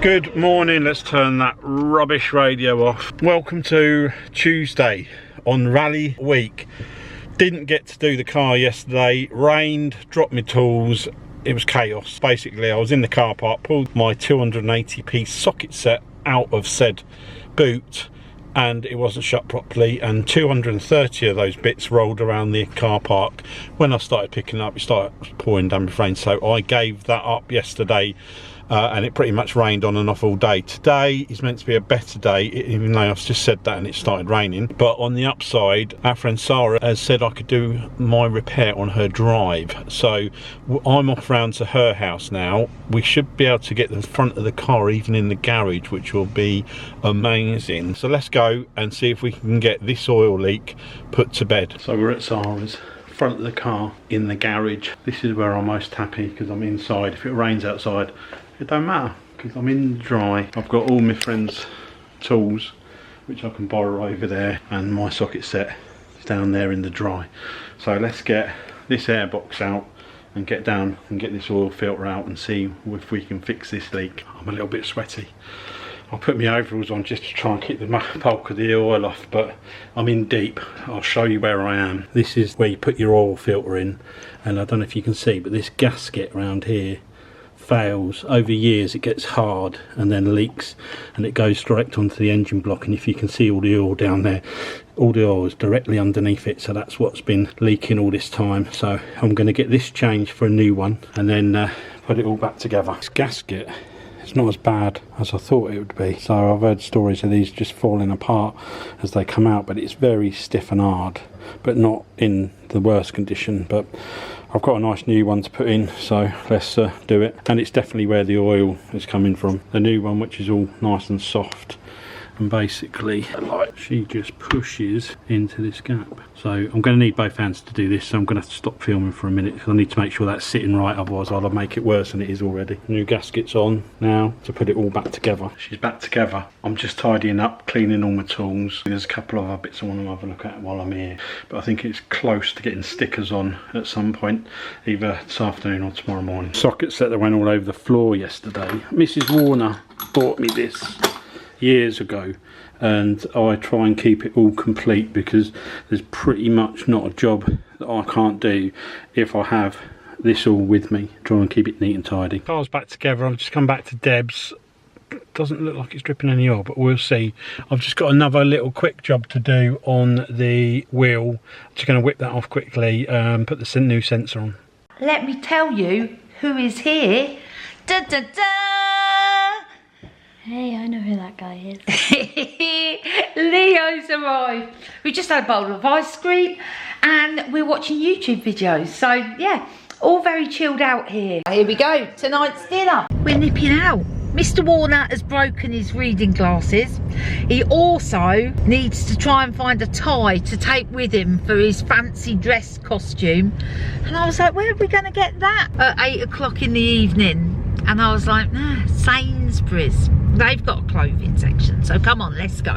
Good morning, let's turn that rubbish radio off. Welcome to Tuesday on rally week. Didn't get to do the car yesterday, rained, dropped my tools, it was chaos. Basically I was in the car park, pulled my 280p socket set out of said boot and it wasn't shut properly, and 230 of those bits rolled around the car park. When I started picking up, it started pouring down my frame, so I gave that up yesterday. And it pretty much rained on and off all day. Today is meant to be a better day, even though I've just said that and it started raining. But on the upside, our friend Sarah has said I could do my repair on her drive. So I'm off round to her house now. We should be able to get the front of the car even in the garage, which will be amazing. So let's go and see if we can get this oil leak put to bed. So we're at Sarah's. Front of the car in the garage. This is where I'm most happy because I'm inside. If it rains outside, it don't matter because I'm in the dry. I've got all my friends' tools which I can borrow over there, and my socket set is down there in the dry. So let's get this air box out and get down and get this oil filter out and see if we can fix this leak. I'm a little bit sweaty. I'll put my overalls on just to try and keep the bulk of the oil off, but I'm in deep. I'll show you where I am. This is where you put your oil filter in, and I don't know if you can see, but this gasket around here fails. Over years it gets hard and then leaks, and it goes direct onto the engine block, and if you can see all the oil down there, all the oil is directly underneath it, so that's what's been leaking all this time. So I'm going to get this changed for a new one and then put it all back together. This gasket, it's not as bad as I thought it would be. So I've heard stories of these just falling apart as they come out, but it's very stiff and hard, but not in the worst condition. But I've got a nice new one to put in, so let's do it. And it's definitely where the oil is coming from. The new one, which is all nice and soft, and basically she just pushes into this gap. So I'm going to need both hands to do this, so I'm going to have to stop filming for a minute because I need to make sure that's sitting right, otherwise I'll make it worse than it is already. New gasket's on now to put it all back together. She's back together. I'm just tidying up, cleaning all my tools. There's a couple of other bits I want to have a look at while I'm here, but I think it's close to getting stickers on at some point, either this afternoon or tomorrow morning. Socket set that went all over the floor yesterday. Mrs. Warner bought me this years ago, and I try and keep it all complete because there's pretty much not a job that I can't do if I have this all with me. Try and keep it neat and tidy. Car's back together. I've just come back to Deb's. Doesn't look like it's dripping any oil, but we'll see. I've just got another little quick job to do on the wheel. Just going to whip that off quickly, put the new sensor on. Let me tell you who is here. Da da da! Hey, I know who that guy is. Leo's arrived. We just had a bowl of ice cream and we're watching YouTube videos. So yeah, all very chilled out here. Here we go, tonight's dinner. We're nipping out. Mr. Warner has broken his reading glasses. He also needs to try and find a tie to take with him for his fancy dress costume. And I was like, where are we going to get that? At 8 o'clock in the evening. And I was like, Sainsbury's. They've got a clothing section, so come on, let's go.